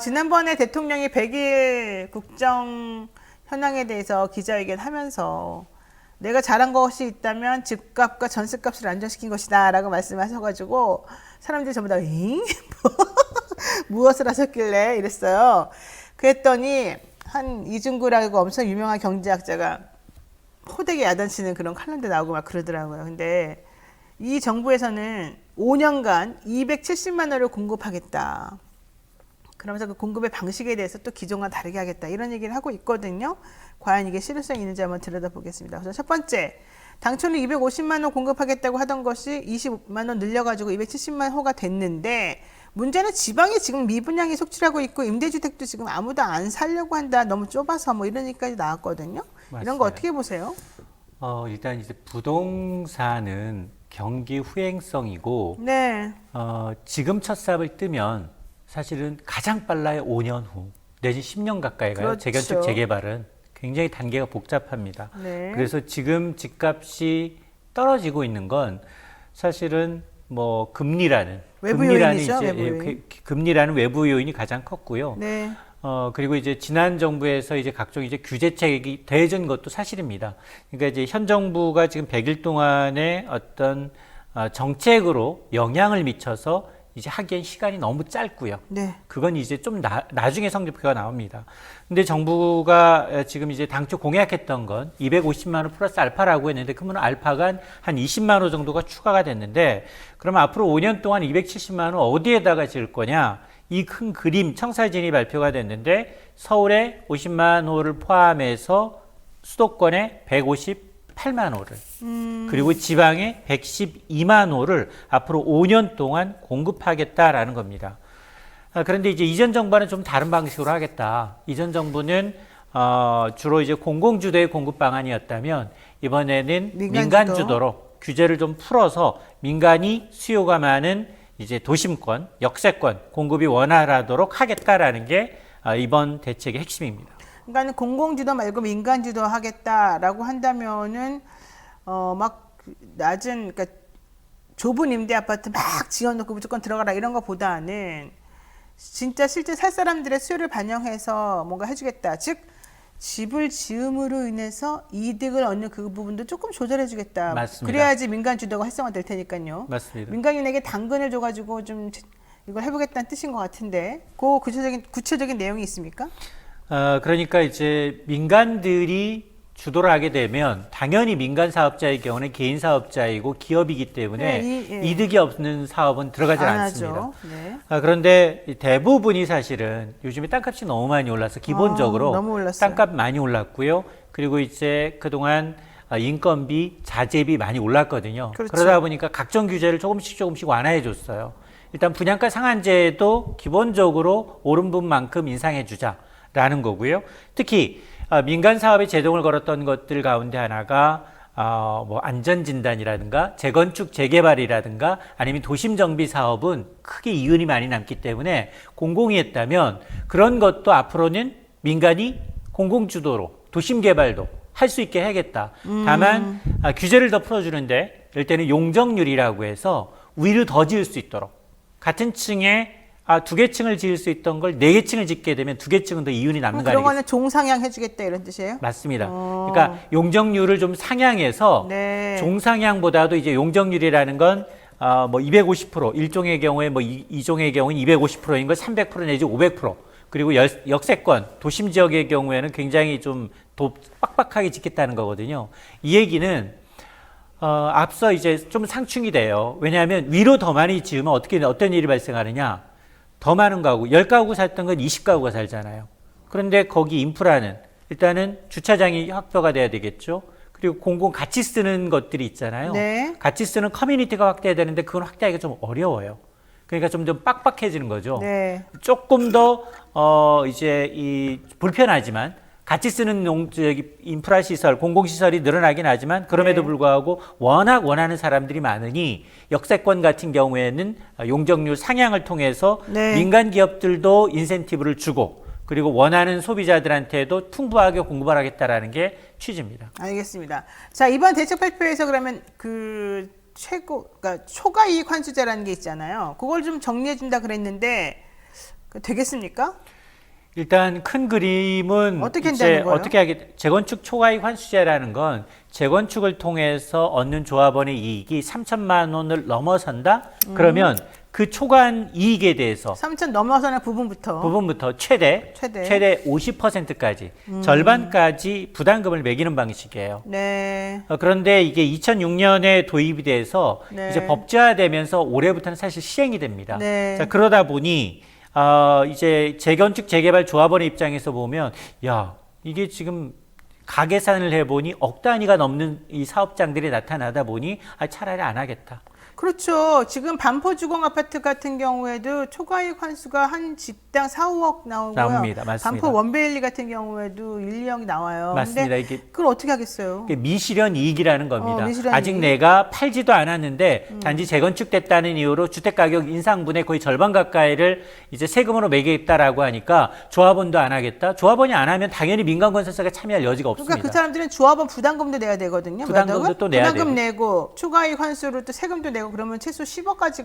지난번에 대통령이 100일 국정 현황에 대해서 기자회견 하면서 내가 잘한 것이 있다면 집값과 전세값을 안정시킨 것이다 라고 말씀하셔가지고 사람들이 전부 다 잉? 무엇을 하셨길래 이랬어요. 그랬더니 한 이중구라고 엄청 유명한 경제학자가 호되게 야단치는 그런 칼럼도 나오고 막 그러더라고요. 근데 이 정부에서는 5년간 270만 원을 공급하겠다. 그러면서 그 공급의 방식에 대해서 또 기존과 다르게 하겠다. 이런 얘기를 하고 있거든요. 과연 이게 실효성이 있는지 한번 들여다보겠습니다. 그래서 첫 번째, 당초는 250만 원 공급하겠다고 하던 것이 25만 원 늘려가지고 270만 호가 됐는데 문제는 지방이 지금 미분양이 속출하고 있고 임대주택도 지금 아무도 안 살려고 한다. 너무 좁아서 뭐 이런 얘기까지 나왔거든요. 맞아요. 이런 거 어떻게 보세요? 일단 이제 부동산은 경기 후행성이고, 네. 지금 첫 삽을 뜨면 사실은 가장 빨라야 5년 후, 내지 10년 가까이 가요. 그렇죠. 재건축, 재개발은 굉장히 단계가 복잡합니다. 네. 그래서 지금 집값이 떨어지고 있는 건 사실은 뭐 금리라는 외부 요인이죠, 외부 요인. 금리라는 외부 요인이 가장 컸고요. 네. 그리고 이제 지난 정부에서 이제 각종 이제 규제책이 더해진 것도 사실입니다. 그러니까 이제 현 정부가 지금 100일 동안의 어떤 정책으로 영향을 미쳐서 이제 하기엔 시간이 너무 짧고요. 네. 그건 이제 좀 나중에 성적표가 나옵니다. 근데 정부가 지금 이제 당초 공약했던 건 250만 원 플러스 알파라고 했는데 그러면 알파가 한 20만 원 정도가 추가가 됐는데 그러면 앞으로 5년 동안 270만 원 어디에다가 지을 거냐? 이 큰 그림 청사진이 발표가 됐는데 서울에 50만 호를 포함해서 수도권에 158만 호를 그리고 지방에 112만 호를 앞으로 5년 동안 공급하겠다라는 겁니다. 그런데 이제 이전 정부와는 좀 다른 방식으로 하겠다. 이전 정부는 주로 이제 공공주도의 공급 방안이었다면 이번에는 민간주도로 규제를 좀 풀어서 민간이 수요가 많은 이제 도심권, 역세권 공급이 원활하도록 하겠다라는 게 이번 대책의 핵심입니다. 그러니까 공공주도 말고 민간주도 하겠다라고 한다면은 막 낮은 그러니까 좁은 임대 아파트 막 지어놓고 무조건 들어가라 이런 것보다는 진짜 실제 살 사람들의 수요를 반영해서 뭔가 해주겠다. 즉 집을 지음으로 인해서 이득을 얻는 그 부분도 조금 조절해주겠다. 맞습니다. 그래야지 민간 주도가 활성화될 테니까요. 맞습니다. 민간인에게 당근을 줘가지고 좀 이걸 해보겠다는 뜻인 것 같은데, 그 구체적인 내용이 있습니까? 그러니까 이제 민간들이 주도를 하게 되면 당연히 민간 사업자의 경우는 개인 사업자이고 기업이기 때문에 이득이 없는 사업은 들어가지 않습니다. 네. 그런데 대부분이 사실은 요즘에 땅값이 너무 많이 올라서 기본적으로 너무 올랐어요. 땅값 많이 올랐고요. 그리고 이제 그동안 인건비, 자재비 많이 올랐거든요. 그렇죠. 그러다 보니까 각종 규제를 조금씩 완화해 줬어요. 일단 분양가 상한제도 기본적으로 오른 분만큼 인상해 주자라는 거고요. 특히 민간 사업에 제동을 걸었던 것들 가운데 하나가 뭐 안전진단이라든가 재건축 재개발이라든가 아니면 도심정비 사업은 크게 이윤이 많이 남기 때문에 공공이 했다면 그런 것도 앞으로는 민간이 공공주도로 도심개발도 할 수 있게 해야겠다. 다만 규제를 더 풀어주는데 이럴 때는 용적률이라고 해서 위로 더 지을 수 있도록 같은 층에 두 개 층을 지을 수 있던 걸 네 개 층을 짓게 되면 두 개 층은 더 이윤이 남는 거 아니겠습니까? 그런 거는 종상향 해주겠다 이런 뜻이에요? 맞습니다. 그러니까 용적률을 좀 상향해서 네. 종상향보다도 이제 용적률이라는 건 뭐 250% 일종의 경우에 뭐 이종의 경우는 250%인 걸 300% 내지 500% 그리고 역세권 도심 지역의 경우에는 굉장히 좀 더 빡빡하게 짓겠다는 거거든요. 이 얘기는 앞서 이제 좀 상충이 돼요. 왜냐하면 위로 더 많이 지으면 어떤 일이 발생하느냐? 더 많은 가구, 10가구 살던 건 20가구가 살잖아요. 그런데 거기 인프라는 일단은 주차장이 확보가 돼야 되겠죠. 그리고 공공 같이 쓰는 것들이 있잖아요. 네. 같이 쓰는 커뮤니티가 확대해야 되는데 그건 확대하기가 좀 어려워요. 그러니까 좀 빡빡해지는 거죠. 네. 조금 더 이제 이 불편하지만 같이 쓰는 인프라 시설, 공공시설이 늘어나긴 하지만 그럼에도 불구하고 워낙 원하는 사람들이 많으니 역세권 같은 경우에는 용적률 상향을 통해서 민간 기업들도 인센티브를 주고 그리고 원하는 소비자들한테도 풍부하게 공급을 하겠다라는 게 취지입니다. 알겠습니다. 자, 이번 대책 발표에서 그러면 그러니까 초과이익 환수제라는 게 있잖아요. 그걸 좀 정리해 준다 그랬는데 되겠습니까? 일단 큰 그림은 어떻게 이제 한다는 거예요? 어떻게 하게 재건축 초과이익 환수제라는 건 재건축을 통해서 얻는 조합원의 이익이 3천만 원을 넘어선다? 그러면 그 초과한 이익에 대해서 3천 넘어서는 부분부터 최대 최대. 50%까지 절반까지 부담금을 매기는 방식이에요. 네. 그런데 이게 2006년에 도입이 돼서 네. 이제 법제화되면서 올해부터는 사실 시행이 됩니다. 네. 자, 그러다 보니 이제 재건축 재개발 조합원의 입장에서 보면 야, 이게 지금 가계산을 해보니 억 단위가 넘는 이 사업장들이 나타나다 보니 차라리 안 하겠다. 그렇죠. 지금 반포주공 아파트 같은 경우에도 초과이익 환수가 한 집당 4, 5억 나오고요. 나옵니다. 맞습니다. 반포 원베일리 같은 경우에도 1, 2억 나와요. 맞습니다. 근데 이게 그걸 어떻게 하겠어요? 미실현 이익이라는 겁니다. 미실현 아직 이익. 내가 팔지도 않았는데 단지 재건축됐다는 이유로 주택가격 인상분의 거의 절반 가까이를 이제 세금으로 매기겠다라고 하니까 조합원도 안 하겠다. 조합원이 안 하면 당연히 민간건설사가 참여할 여지가 없습니다. 그러니까 그 사람들은 조합원 부담금도 내야 되거든요. 부담금도 몇 억은? 또 내야 부담금 되고. 내고 초과이익 환수로 또 세금도 내고 그러면 최소 10억까지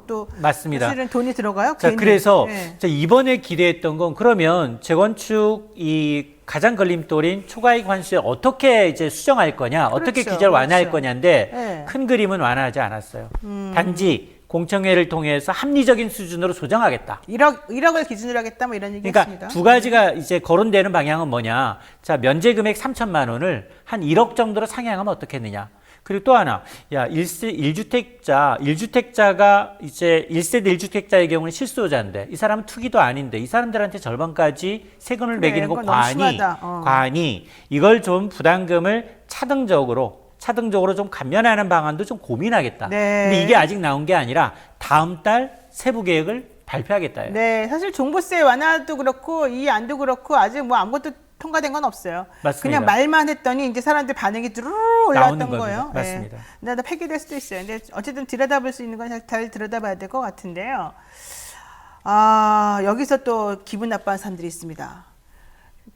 또 맞습니다. 사실은 돈이 들어가요. 자, 괜히. 그래서 네. 자, 이번에 기대했던 건 그러면 재건축 이 가장 걸림돌인 초과이익 환수에 어떻게 이제 수정할 거냐, 어떻게 그렇죠, 기재를 완화할 그렇죠. 거냐인데 네. 큰 그림은 완화하지 않았어요. 단지 공청회를 통해서 합리적인 수준으로 조정하겠다. 1억을 기준으로 하겠다 뭐 이런 그러니까 얘기했습니다. 두 가지가 이제 거론되는 방향은 뭐냐. 자, 면제 금액 3천만 원을 한 1억 정도로 상향하면 어떻겠느냐. 그리고 또 하나, 야, 1주택자가 이제 1세대 1주택자의 경우는 실수요자인데 이 사람은 투기도 아닌데 이 사람들한테 절반까지 세금을 그래, 매기는 건 그건 너무 과하니, 심하다. 과하니 이걸 좀 부담금을 차등적으로 좀 감면하는 방안도 좀 고민하겠다. 네. 근데 이게 아직 나온 게 아니라 다음 달 세부 계획을 발표하겠다요. 네, 사실 종부세 완화도 그렇고 이 안도 그렇고 아직 뭐 아무것도 통과된 건 없어요. 맞습니다. 그냥 말만 했더니 이제 사람들 반응이 뚜루루 나오는 올라왔던 겁니다. 거예요. 맞습니다. 네. 근데 폐기될 수도 있어요. 근데 어쨌든 들여다볼 수 있는 건 잘 들여다봐야 될 것 같은데요. 여기서 또 기분 나빠하는 사람들이 있습니다.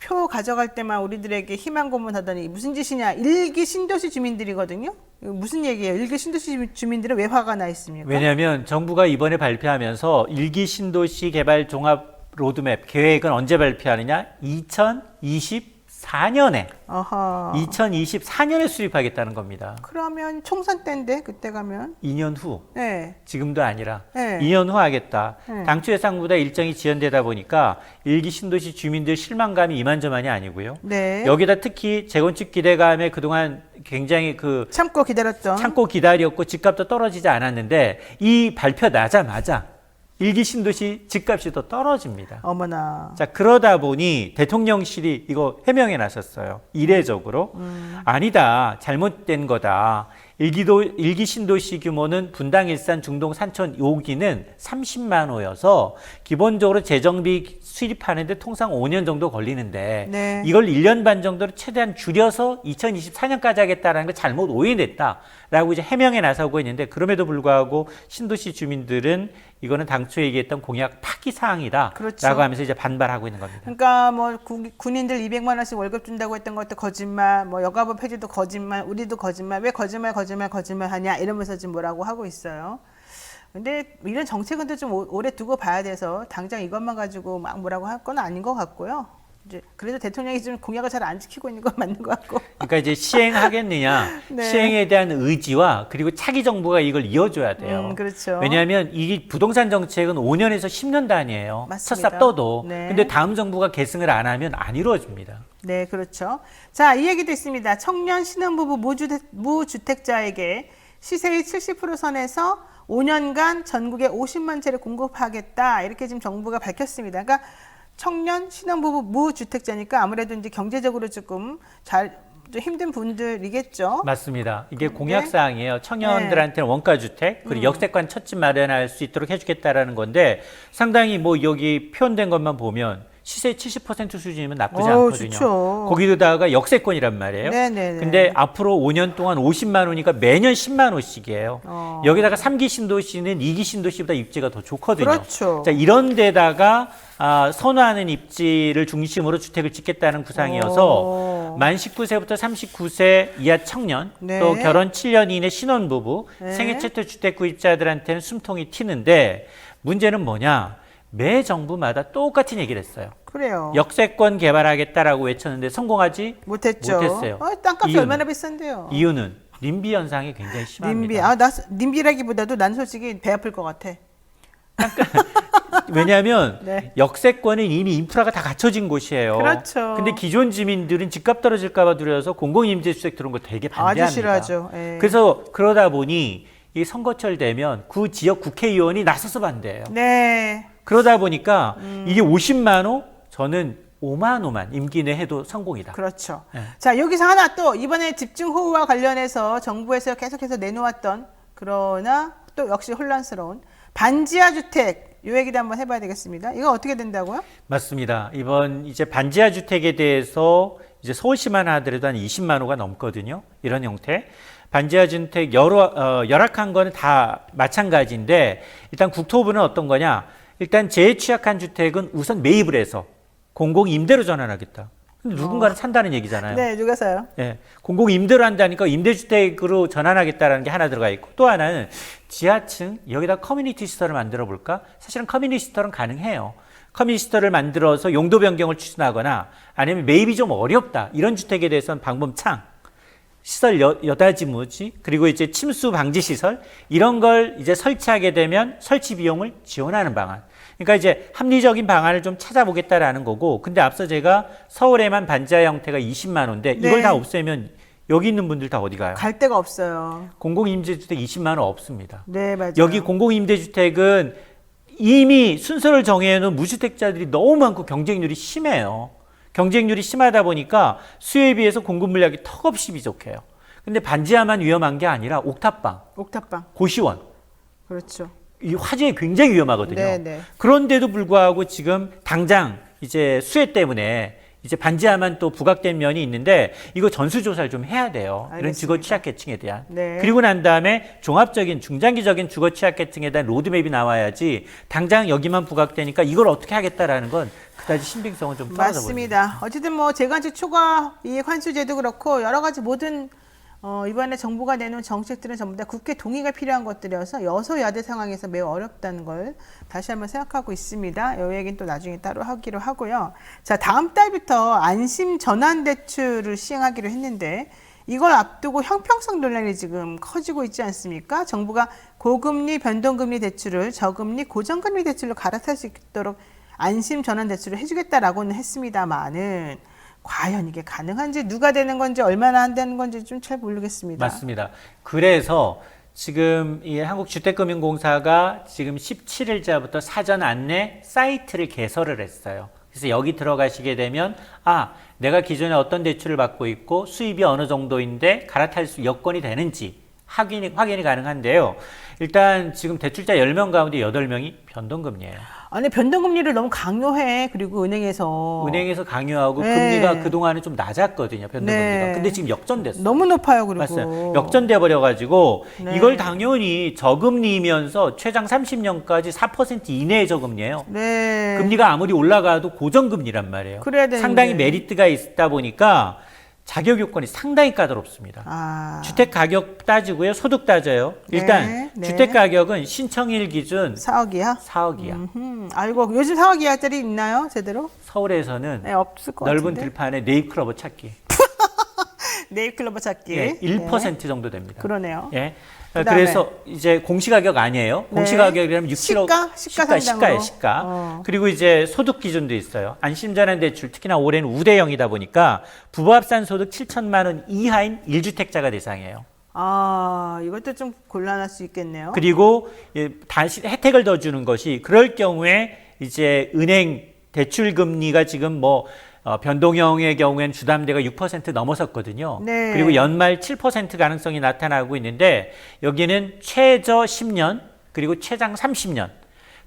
표 가져갈 때만 우리들에게 희망 고문하더니 무슨 짓이냐. 일기 신도시 주민들이거든요. 이거 무슨 얘기예요? 일기 신도시 주민들은 왜 화가 나 있습니까? 왜냐하면 정부가 이번에 발표하면서 일기 신도시 개발 종합 로드맵 계획은 언제 발표하느냐? 2024년에 어허. 2024년에 수립하겠다는 겁니다. 그러면 총선 때인데 그때 가면 2년 후. 네. 지금도 아니라 네. 2년 후 하겠다. 네. 당초 예상보다 일정이 지연되다 보니까 일기 신도시 주민들 실망감이 이만저만이 아니고요. 네. 여기다 특히 재건축 기대감에 그동안 굉장히 참고 기다렸던 참고 기다렸고 집값도 떨어지지 않았는데 이 발표 나자마자 일기 신도시 집값이 더 떨어집니다. 어머나. 자, 그러다 보니 대통령실이 이거 해명에 나섰어요. 이례적으로. 아니다. 잘못된 거다. 일기 신도시 규모는 분당, 일산, 중동, 산천 여기는 30만 호여서 기본적으로 재정비 수립하는데 통상 5년 정도 걸리는데 네. 이걸 1년 반 정도로 최대한 줄여서 2024년까지 하겠다라는 걸 잘못 오해냈다라고 이제 해명에 나서고 있는데 그럼에도 불구하고 신도시 주민들은 이거는 당초 얘기했던 공약 파기 사항이다. 그렇죠. 라고 하면서 이제 반발하고 있는 겁니다. 그러니까 뭐 군인들 200만 원씩 월급 준다고 했던 것도 거짓말, 뭐 여가부 폐지도 거짓말, 우리도 거짓말, 왜 거짓말 하냐 이러면서 지금 뭐라고 하고 있어요. 근데 이런 정책은 또 좀 오래 두고 봐야 돼서 당장 이것만 가지고 막 뭐라고 할 건 아닌 것 같고요. 이제 그래도 대통령이 지금 공약을 잘 안 지키고 있는 건 맞는 것 같고. 그러니까 이제 시행하겠느냐, 네. 시행에 대한 의지와 그리고 차기 정부가 이걸 이어줘야 돼요. 그렇죠. 왜냐하면 이 부동산 정책은 5년에서 10년 단위예요. 맞습니다. 첫삽 떠도. 네. 근데 다음 정부가 계승을 안 하면 안 이루어집니다. 네, 그렇죠. 자, 이 얘기도 있습니다. 청년 신혼부부 무주택자에게 시세의 70% 선에서 5년간 전국에 50만 채를 공급하겠다. 이렇게 지금 정부가 밝혔습니다. 그러니까 청년 신혼부부 무주택자니까 아무래도 이제 경제적으로 조금 좀 힘든 분들이겠죠. 맞습니다. 이게 그런데- 공약 사항이에요. 청년들한테는 원가 주택 그리고 역세권 첫 집 마련할 수 있도록 해주겠다라는 건데 상당히 뭐 여기 표현된 것만 보면 시세 70% 수준이면 나쁘지 않거든요. 좋죠. 거기다가 역세권이란 말이에요. 네네네. 근데 앞으로 5년 동안 50만 원이니까 매년 10만 원씩이에요. 여기다가 3기 신도시는 2기 신도시보다 입지가 더 좋거든요. 그렇죠. 자, 이런 데다가 선호하는 입지를 중심으로 주택을 짓겠다는 구상이어서 만 19세부터 39세 이하 청년, 네. 또 결혼 7년 이내 신혼부부, 네. 생애 최초 주택 구입자들한테는 숨통이 튀는데 문제는 뭐냐? 매 정부마다 똑같은 얘기를 했어요. 그래요. 역세권 개발하겠다라고 외쳤는데 성공하지 못했죠. 못했어요. 땅값이 이유는? 얼마나 비싼데요. 이유는 님비 현상이 굉장히 심합니다. 님비. 아, 나 님비라기보다도 난 솔직히 배 아플 것 같아. 왜냐하면 네. 역세권은 이미 인프라가 다 갖춰진 곳이에요. 그렇죠. 근데 기존 주민들은 집값 떨어질까 봐 두려워서 공공임대주택 들어온 거 되게 반대합니다. 아주 싫어하죠. 예. 그래서 그러다 보니 이 선거철 되면 그 지역 국회의원이 나서서 반대해요. 네. 그러다 보니까 이게 50만 호, 저는 5만 호만 임기 내 해도 성공이다. 그렇죠. 네. 자, 여기서 하나 또 이번에 집중호우와 관련해서 정부에서 계속해서 내놓았던 그러나 또 역시 혼란스러운 반지하 주택 요 얘기도 한번 해봐야 되겠습니다. 이거 어떻게 된다고요? 맞습니다. 이번 이제 반지하 주택에 대해서 이제 서울시만 하더라도 한 20만 호가 넘거든요. 이런 형태. 반지하 주택 열악한 거는 다 마찬가지인데 일단 국토부는 어떤 거냐? 일단 제일 취약한 주택은 우선 매입을 해서 공공 임대로 전환하겠다. 근데 누군가는 산다는 얘기잖아요. 네, 누가 사요? 예, 공공 임대로 한다니까 임대주택으로 전환하겠다라는 게 하나 들어가 있고 또 하나는 지하층 여기다 커뮤니티 시설을 만들어 볼까? 사실은 커뮤니티 시설은 가능해요. 커뮤니티 시설을 만들어서 용도 변경을 추진하거나 아니면 매입이 좀 어렵다 이런 주택에 대해서는 방범창 시설 여다지무지 그리고 이제 침수 방지 시설 이런 걸 이제 설치하게 되면 설치 비용을 지원하는 방안. 그러니까 이제 합리적인 방안을 좀 찾아보겠다라는 거고, 근데 앞서 제가 서울에만 반지하 형태가 20만 호인데 이걸 네. 다 없애면 여기 있는 분들 다 어디 가요? 갈 데가 없어요. 공공임대주택 20만 호 없습니다. 네, 맞아요. 여기 공공임대주택은 이미 순서를 정해놓은 무주택자들이 너무 많고 경쟁률이 심해요. 경쟁률이 심하다 보니까 수요에 비해서 공급 물량이 턱없이 부족해요. 근데 반지하만 위험한 게 아니라 옥탑방, 옥탑방. 고시원, 그렇죠. 이 화재에 굉장히 위험하거든요. 네, 네. 그런데도 불구하고 지금 당장 이제 수해 때문에 이제 반지하만 또 부각된 면이 있는데 이거 전수조사를 좀 해야 돼요. 이런 알겠습니다. 주거 취약계층에 대한. 네. 그리고 난 다음에 종합적인 중장기적인 주거 취약계층에 대한 로드맵이 나와야지 당장 여기만 부각되니까 이걸 어떻게 하겠다라는 건 그다지 신빙성은 좀 떨어져 보입니다. 맞습니다. 어쨌든 뭐 재간주 초과 이익 환수제도 그렇고 여러 가지 모든 이번에 정부가 내놓은 정책들은 전부 다 국회 동의가 필요한 것들이어서 여소야대 상황에서 매우 어렵다는 걸 다시 한번 생각하고 있습니다. 이 얘기는 또 나중에 따로 하기로 하고요. 자, 다음 달부터 안심 전환 대출을 시행하기로 했는데 이걸 앞두고 형평성 논란이 지금 커지고 있지 않습니까? 정부가 고금리 변동금리 대출을 저금리 고정금리 대출로 갈아탈 수 있도록 안심 전환 대출을 해주겠다라고는 했습니다만은 과연 이게 가능한지 누가 되는 건지 얼마나 한다는 건지 좀 잘 모르겠습니다. 맞습니다. 그래서 지금 이 한국주택금융공사가 지금 17일자부터 사전 안내 사이트를 개설을 했어요. 그래서 여기 들어가시게 되면 내가 기존에 어떤 대출을 받고 있고 수입이 어느 정도인데 갈아탈 수 여건이 되는지 확인이 가능한데요. 일단 지금 대출자 10명 가운데 8명이 변동금리예요. 아니 변동금리를 너무 강요해. 그리고 은행에서 강요하고 네. 금리가 그동안은 좀 낮았거든요. 변동금리가. 네. 근데 지금 역전됐어요. 너무 높아요. 그리고 맞아요. 역전돼 버려가지고 네. 이걸 당연히 저금리이면서 최장 30년까지 4% 이내의 저금리예요. 네. 금리가 아무리 올라가도 고정금리란 말이에요. 그래야 되는데. 상당히 메리트가 있다 보니까 자격 요건이 상당히 까다롭습니다. 주택 가격 따지고요, 소득 따져요. 일단 네. 주택 가격은 신청일 기준 4억이야? 4억이야. 알고 요즘 4억 이하짜리 있나요? 제대로? 서울에서는 네, 없을 것 넓은 같은데. 들판에 네잎클로버 찾기. 네잎클로버 찾기. 예, 1% 정도 됩니다. 그러네요. 예. 그다음에. 그래서 이제 공시가격 아니에요. 네. 공시가격이라면 6kg 시가 시가예요, 상당으로. 시가. 그리고 이제 소득 기준도 있어요. 안심전환 대출 특히나 올해는 우대형이다 보니까 부부합산 소득 7천만 원 이하인 1주택자가 대상이에요. 이것도 좀 곤란할 수 있겠네요. 그리고 다시 혜택을 더 주는 것이 그럴 경우에 이제 은행 대출 금리가 지금 변동형의 경우에는 주담대가 6% 넘어섰거든요. 네. 그리고 연말 7% 가능성이 나타나고 있는데 여기는 최저 10년 그리고 최장 30년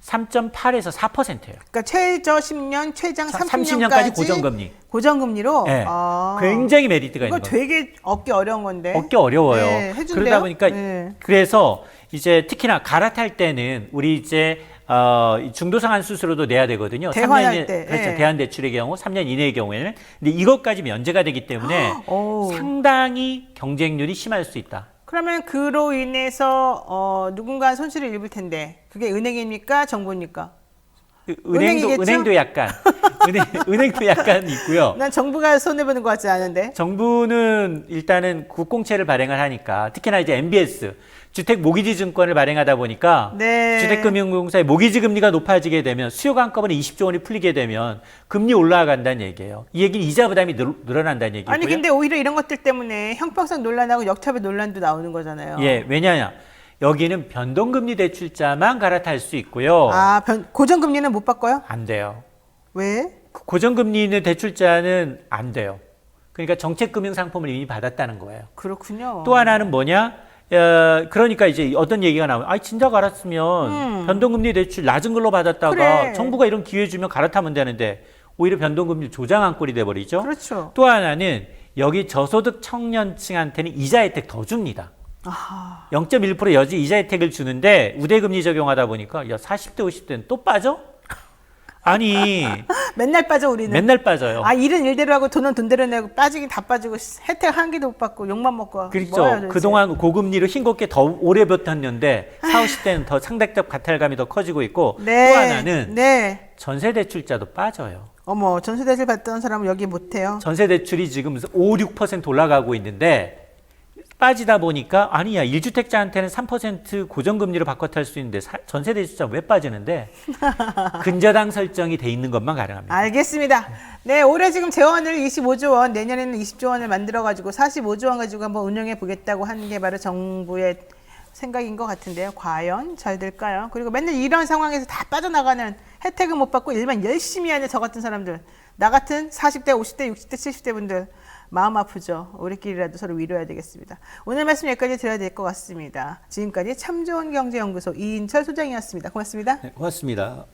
3.8에서 4%예요. 그러니까 최저 10년, 최장 30년까지 고정금리. 고정금리로. 네. 굉장히 메리트가 이거 있는 거예요. 되게 얻기 어려운 건데. 얻기 어려워요. 네, 해준대요? 그러다 보니까 네. 그래서 이제 특히나 갈아탈 때는 우리 이제 중도상환 수수료도 내야 되거든요. 대환할 때. 그렇죠. 네. 대환대출의 경우 3년 이내의 경우에는. 근데 이것까지 면제가 되기 때문에 오. 상당히 경쟁률이 심할 수 있다. 그러면 그로 인해서 누군가 손실을 입을 텐데 그게 은행입니까? 정부입니까? 은행이겠죠? 은행도 약간 은행도 약간 있고요. 난 정부가 손해보는 것 같지 않은데. 정부는 일단은 국공채를 발행을 하니까 특히나 이제 MBS 주택 모기지 증권을 발행하다 보니까 네. 주택금융공사의 모기지 금리가 높아지게 되면 수요가 한꺼번에 20조 원이 풀리게 되면 금리 올라간다는 얘기예요. 이 얘기는 이자 부담이 늘어난다는 얘기고요. 아니 근데 오히려 이런 것들 때문에 형평성 논란하고 역차별 논란도 나오는 거잖아요. 예, 왜냐냐? 여기는 변동금리 대출자만 갈아탈 수 있고요. 아, 고정금리는 못 바꿔요? 안 돼요. 왜? 고정금리 있는 대출자는 안 돼요. 그러니까 정책금융 상품을 이미 받았다는 거예요. 그렇군요. 또 하나는 뭐냐? 그러니까 이제 어떤 얘기가 나오면, 진작 알았으면 변동금리 대출 낮은 걸로 받았다가 그래. 정부가 이런 기회 주면 갈아타면 되는데 오히려 변동금리 조장한 꼴이 돼버리죠. 그렇죠. 또 하나는 여기 저소득 청년층한테는 이자 혜택 더 줍니다. 아하. 0.1% 여지 이자 혜택을 주는데 우대금리 적용하다 보니까 야 40대 50대는 또 빠져? 아니 맨날 빠져 우리는. 맨날 빠져요. 아, 일은 일대로 하고 돈은 돈대로 내고 빠지긴 다 빠지고 혜택 한 개도 못 받고 욕만 먹고. 뭐야, 그렇죠. 도대체. 그동안 고금리로 싱겁게 더 오래 버텼는데 40, 50대는 더 상대적 가탈감이 더 커지고 있고 네. 또 하나는 네. 전세 대출자도 빠져요. 어머, 전세대출 받던 사람은 여기 못 해요. 전세 대출이 지금 5, 6% 올라가고 있는데 빠지다 보니까 아니야 1주택자한테는 3% 고정금리로 바꿔 탈 수 있는데 전세 대출자 왜 빠지는데 근저당 설정이 돼 있는 것만 가능합니다. 알겠습니다. 네, 올해 지금 재원을 25조 원, 내년에는 20조 원을 만들어가지고 45조 원 가지고 한번 운영해 보겠다고 하는 게 바로 정부의 생각인 것 같은데요. 과연 잘 될까요? 그리고 맨날 이런 상황에서 다 빠져나가는 혜택은 못 받고 일만 열심히 하는 저 같은 사람들, 나 같은 40대, 50대, 60대, 70대 분들 마음 아프죠. 우리끼리라도 서로 위로해야 되겠습니다. 오늘 말씀 여기까지 드려야 될 것 같습니다. 지금까지 참 좋은 경제연구소 이인철 소장이었습니다. 고맙습니다. 네, 고맙습니다.